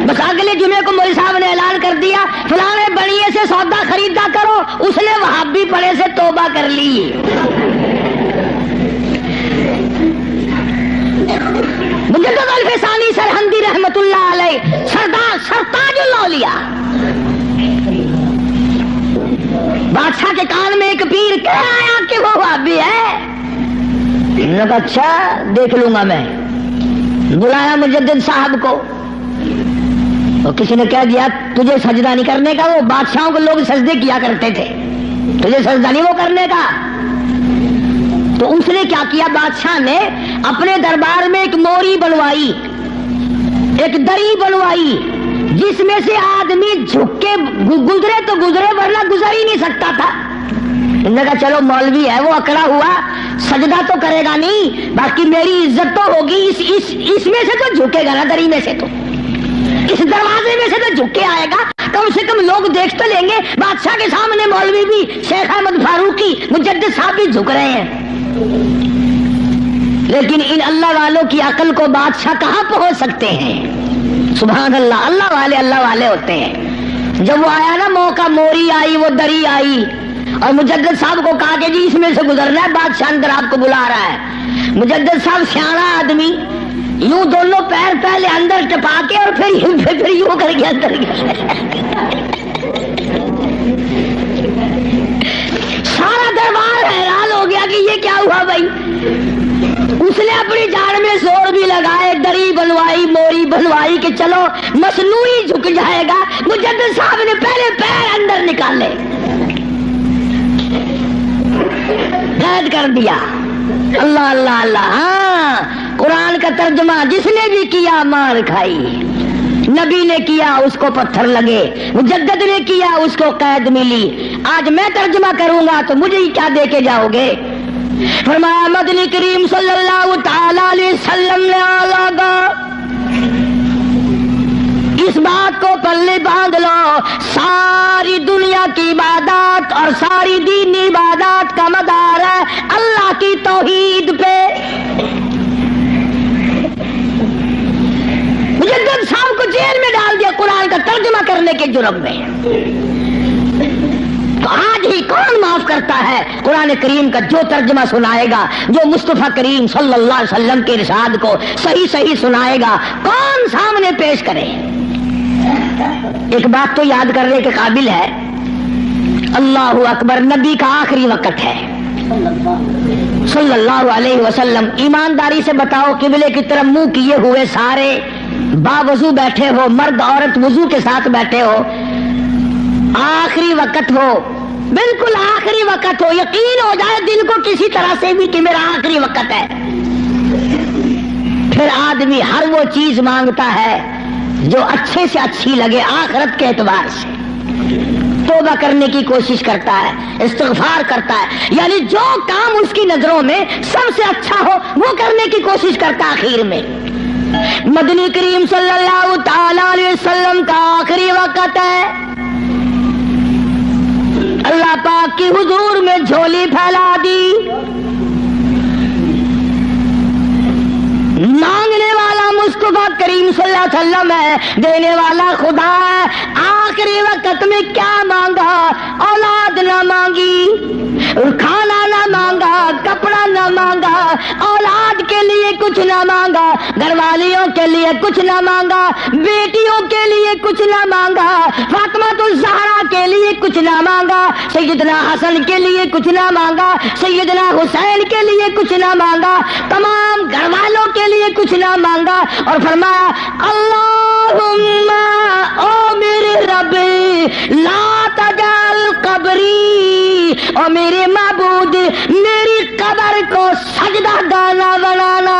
بس اگلے جمعے کو مولوی صاحب نے اعلان کر دیا فلانے بڑیے سے سودا خریدا کرو، اس نے وہابی پڑے سے توبہ کر لی۔ مجدد الفسانی سرہندی رحمت اللہ علیہ، سردار سرتاج الاولیاء، بادشاہ کے کان میں ایک پیر کہہ آیا کہ وہ وہابی ہے۔ انہوں نے کہا اچھا دیکھ لوں گا میں۔ بلایا مجدد صاحب کو، اور کسی نے کہہ دیا تجھے سجدہ نہیں کرنے کا، وہ بادشاہوں کو لوگ سجدے کیا کرتے تھے، تجھے سجدہ نہیں وہ کرنے کا۔ تو اس نے کیا کیا، بادشاہ نے اپنے دربار میں ایک موری بنوائی، ایک دری بنوائی جس میں سے آدمی جھک کے گزرے تو گزرے ورنہ گزر ہی نہیں سکتا تھا۔ انہوں نے کہا چلو مولوی ہے وہ اکڑا ہوا سجدہ تو کرے گا نہیں، باقی میری عزت تو ہوگی، اس میں سے تو جھکے گا نا، دری میں سے تو، اس دروازے میں سے تو جھک کے آئے گا، کم سے کم لوگ دیکھ تو لیں گے بادشاہ کے سامنے مولوی بھی، شیخ احمد فاروقی مجدد صاحب بھی جھک رہے ہیں۔ لیکن ان اللہ والوں کی عقل کو بادشاہ کہاں پہنچ سکتے ہیں؟ سبحان اللہ، اللہ والے ہوتے ہیں۔ جب وہ آیا نا موقع، موری آئی، وہ دری آئی، اور مجدد صاحب کو کہا کہ جی اس میں سے گزرنا ہے، بادشاہ اندر آپ کو بلا رہا ہے۔ مجدد صاحب سیاںا آدمی، یوں دونوں پیر پہلے اندر ٹپا کے اور پھر یوں کر کے اندر گیا۔ سارا دربار حیران ہو گیا کہ یہ کیا ہوا بھائی۔ اس نے اپنی جان میں زور بھی لگائے، دری بنوائی، موری بنوائی کہ چلو مصنوعی جھک جائے گا۔ مجدد صاحب نے پہلے پیر اندر نکالے، قید کر دیا۔ اللہ اللہ اللہ، ہاں قرآن کا ترجمہ جس نے بھی کیا مار کھائی، نبی نے کیا اس کو پتھر لگے، مجدد نے کیا اس کو قید ملی۔ آج میں ترجمہ کروں گا تو مجھے ہی کیا دے کے جاؤ گے؟ فرمایا مدنی کریم صلی اللہ تعالی علیہ وسلم نے آگا اس بات کو پلے باندھ لو، ساری دنیا کی عبادات اور ساری دینی عبادات کا مدار ہے اللہ کی توحید پہ۔ مجدد صاحب کو جیل میں ڈال دیا قرآن کا ترجمہ کرنے کے جرم میں۔ تو آج ہی کون معاف کرتا ہے قرآن کریم کا جو ترجمہ سنائے گا، جو مصطفیٰ کریم صلی اللہ علیہ وسلم کے ارشاد کو صحیح سنائے گا، کون سامنے پیش کرے؟ ایک بات تو یاد کرنے کے قابل ہے، اللہ اکبر، نبی کا آخری وقت ہے صلی اللہ علیہ وسلم۔ ایمانداری سے بتاؤ، قبلے کی طرف منہ کیے ہوئے سارے باوضو بیٹھے ہو، مرد عورت وضو کے ساتھ بیٹھے ہو، آخری وقت ہو، بالکل آخری وقت ہو، یقین ہو جائے دل کو کسی طرح سے بھی کہ میرا آخری وقت ہے، پھر آدمی ہر وہ چیز مانگتا ہے جو اچھے سے اچھی لگے آخرت کے اعتبار سے، توبہ کرنے کی کوشش کرتا ہے، استغفار کرتا ہے، یعنی جو کام اس کی نظروں میں سب سے اچھا ہو وہ کرنے کی کوشش کرتا ہے آخر میں۔ مدنی کریم صلی اللہ تعالی علیہ وسلم کا آخری وقت ہے، اللہ پاک کی حضور میں جھولی پھیلا دی، مانگنے والا مصطفیٰ کریم صلی اللہ علیہ وسلم ہے، دینے والا خدا ہے۔ آخری وقت میں کیا مانگا؟ اولاد نہ مانگی، کھانا نہ مانگا، کپڑا نہ مانگا، اولاد کے کے لیے کچھ نہ مانگا، گھر والیوں کے لیے کچھ نہ مانگا، بیٹیوں کے لیے کچھ نہ مانگا، فاطمہ الزہرا کے لیے کچھ نہ مانگا، سیدنا حسن کے لیے کچھ نہ مانگا، سیدنا حسین کے لیے کچھ نہ مانگا، تمام گھر والوں کے لیے کچھ نہ مانگا، اور فرمایا اللہم او میرے رب لا تجعل قبری، اور میرے معبود میری قبر کو سجدہ گانا بنانا۔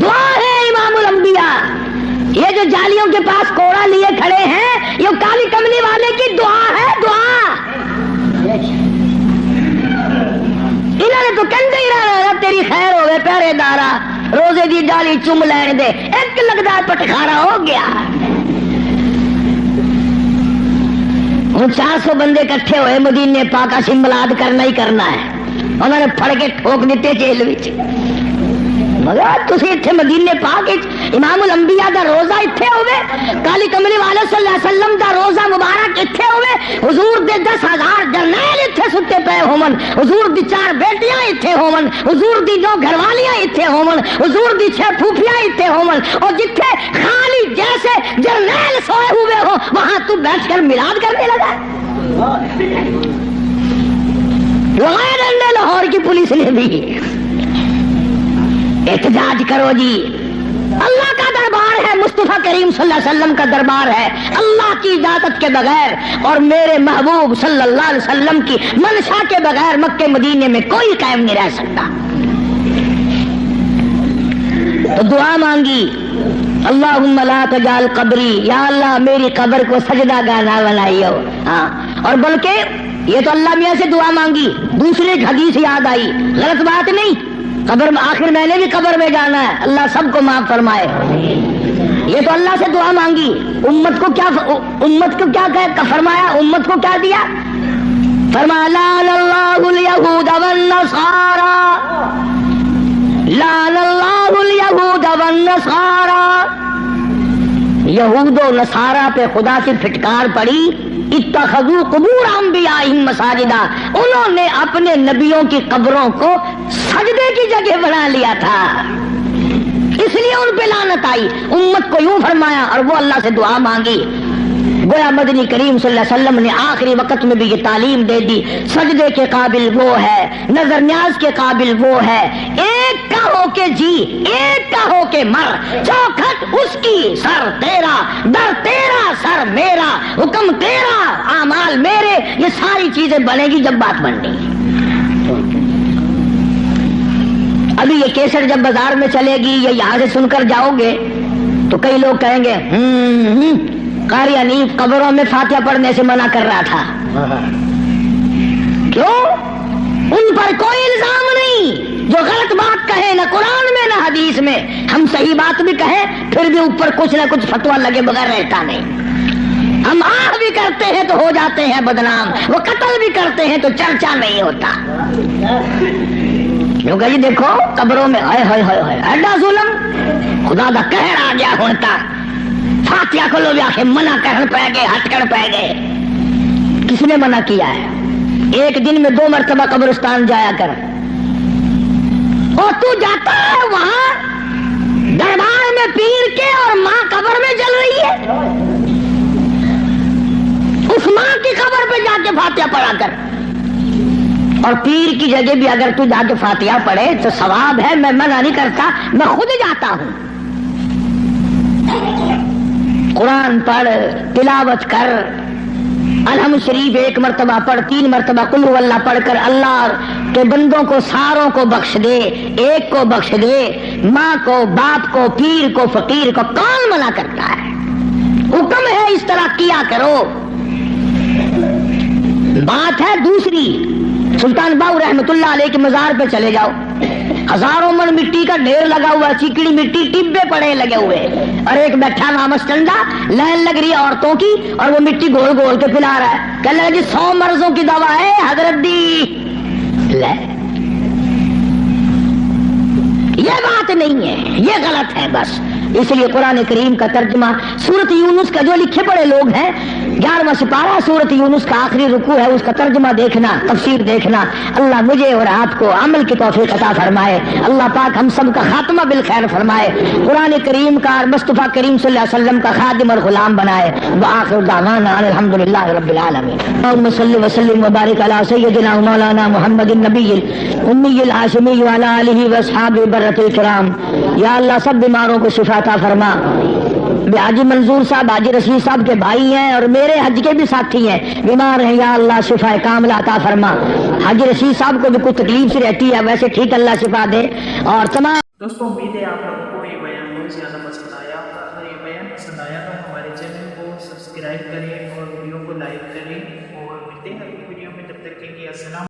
دعا ہے امام الانبیاء، یہ جو جالیوں کے پاس کوڑا لیے کھڑے ہیں یہ کالی کملی والے کی دعا ہے، دعا۔ انہوں نے تو کہندے ہی رہنا تیری خیر ہوئے پہرے دارا، روزے دی ڈالی چوم لین دے، ایک لگدا پٹخارا ہو گیا۔ ہوں 400 بندے کٹھے ہوئے مدینے پاک اسی ملاد کرنا ہی کرنا ہے، انہوں نے پھڑ کے ٹھوک دیتے جیل وچ۔ مگر تسی اتھے مدینے پاک امام الانبیاء دا روزہ اتھے ہوئے، کالی کملی والے صلی اللہ علیہ وسلم دا روزہ مبارک اتھے ہوئے، حضور دے 10,000 جرنیل اتھے ستے پے ہومن، حضور دی 4 بیٹیاں اتھے ہومن، حضور دی 2 گھر والیاں اتھے ہومن، حضور دی 6 پھوپھیاں اتھے ہومن، اور جتھے خالی جیسے جرنیل سوئے ہوئے ہو وہاں تو بیٹھ کر میلاد کرنے لگا۔ لگائے ڈنڈے لاہور کی پولیس نے بھی۔ احتجاج کرو جی، اللہ کا دربار ہے، مصطفیٰ کریم صلی اللہ علیہ وسلم کا دربار ہے، اللہ کی اجازت کے بغیر اور میرے محبوب صلی اللہ علیہ وسلم کی منشا کے بغیر مکے مدینے میں کوئی قائم نہیں رہ سکتا۔ تو دعا مانگی اللہم لا تجعل قبری، یا اللہ میری قبر کو سجدہ گانا بنائیو۔ ہاں، اور بلکہ یہ تو اللہ میاں سے دعا مانگی، دوسری ایک حدیث یاد آئی، غلط بات نہیں، قبر میں آخر میں نے بھی قبر میں جانا ہے، اللہ سب کو معاف فرمائے۔ یہ تو اللہ سے دعا مانگی، امت کو کیا فرمایا، امت کو کیا دیا، فرمایا لعن اللہ الیہود والنصارى، لعن اللہ الیہود والنصارى، یہود و نصارہ پہ خدا سے پھٹکار پڑی، اتخذوا قبور انبیائہم مساجدا، انہوں نے اپنے نبیوں کی قبروں کو سجدے کی جگہ بنا لیا تھا، اس لیے ان پہ لعنت آئی۔ امت کو یوں فرمایا اور وہ اللہ سے دعا مانگی۔ گویا مدنی کریم صلی اللہ علیہ وسلم نے آخری وقت میں بھی یہ تعلیم دے دی، سجدے کے قابل وہ ہے، نظر نیاز کے قابل وہ ہے، ایک کا ہو کے جی، ایک کا ہو کے مر، چوکھٹ اس کی سر تیرا، در تیرا سر میرا، حکم تیرا اعمال میرے، یہ ساری چیزیں بنے گی جب بات بننی۔ ابھی یہ کیسٹ جب بازار میں چلے گی، یہ یہاں سے سن کر جاؤ گے تو کئی لوگ کہیں گے قاری حنیف قبروں میں فاتحہ پڑھنے سے منع کر رہا تھا۔ کیوں؟ ان پر کوئی الزام نہیں، جو غلط بات کہے نہ قرآن میں نہ حدیث میں، ہم صحیح بات بھی کہیں پھر بھی اوپر کچھ نہ کچھ فتویٰ لگے بغیر رہتا نہیں۔ ہم آہ بھی کرتے ہیں تو ہو جاتے ہیں بدنام، وہ قتل بھی کرتے ہیں تو چرچا نہیں ہوتا۔ کیونکہ یہ دیکھو قبروں میں ہائے ہائے ہائے ہائے ایڈا ظلم، خدا دا قہر آ گیا ہوں تک، فاتحہ کو لوگ آخر منع کرن پہ گئے، ہٹ کر پہ گئے۔ کس نے منع کیا ہے؟ ایک دن میں 2 مرتبہ قبرستان جایا کر، اور تو جاتا ہے وہاں دربار میں پیر کے اور ماں قبر میں جل رہی ہے، اس ماں کی قبر پہ جا کے فاتحہ پڑھا کر، اور پیر کی جگہ بھی اگر تو جا کے فاتحہ پڑھے تو ثواب ہے، میں منع نہیں کرتا، میں خود جاتا ہوں۔ قرآن پڑھ، تلاوت کر، الحمد شریف 1 مرتبہ پڑھ، 3 مرتبہ قل هو اللہ پڑھ کر اللہ کے بندوں کو ساروں کو بخش دے، ایک کو بخش دے، ماں کو، باپ کو، پیر کو، فقیر کو، کون منع کرتا ہے؟ حکم ہے اس طرح کیا کرو۔ بات ہے دوسری، سلطان باؤ رحمت اللہ علیہ کے مزار پہ چلے جاؤ، ہزاروں من مٹی کا ڈھیر لگا ہوا، چیکڑی مٹی، ٹبے پڑے لگے ہوئے، اور ایک بیٹھا وہاں مستنڈا، لائن لگ رہی ہے عورتوں کی، اور وہ مٹی گول گول کے پلا رہا ہے، کہنے لگا جی 100 مرضوں کی دوا ہے حضرت دی، لے یہ بات نہیں ہے، یہ غلط ہے، بس اس لیے قرآن کریم کا ترجمہ سورت یونس کا جو لکھے پڑے لوگ ہیں 11واں سپارہ سورت یونس کا آخری رکوع ہے، اس کا ترجمہ دیکھنا، تفسیر دیکھنا۔ اللہ مجھے اور آپ کو عمل کی توفیق عطا فرمائے، اللہ پاک ہم سب کا خاتمہ بالخیر فرمائے، قرآن کریم کا اور مصطفیٰ کریم صلی اللہ علیہ وسلم کا خادم اور غلام بنائے۔ وآخر دعوانا الحمدللہ رب العالمین۔ اللہم صل وسلم وبارک علی سیدنا و مولانا محمد النبی الامی الہاشمی وعلی آلہ واصحابہ برۃ الکرام۔ یا اللہ سب بیماروں کو شفا عطا فرما۔ حاجی منظور صاحب حاجی رشید صاحب کے بھائی ہیں اور میرے حج کے بھی ساتھی ہیں، بیمار ہیں، یا اللہ شفا کاملہ عطا فرما۔ حاجی رشید صاحب کو بھی کچھ تکلیف سی رہتی ہے، ویسے ٹھیک اللہ شفا دے۔ اور تمام دوستوں امید ہے آپ لوگوں کو یہ بیان بہت زیادہ پسند آیا ہوگا۔ اگر یہ بیان پسند آیا تو ہمارے چینل کو سبسکرائب کریں اور ویڈیو کو لائک کریں، اور ملتے ہیں اگلی ویڈیو میں، تب تک کے لیے السلام۔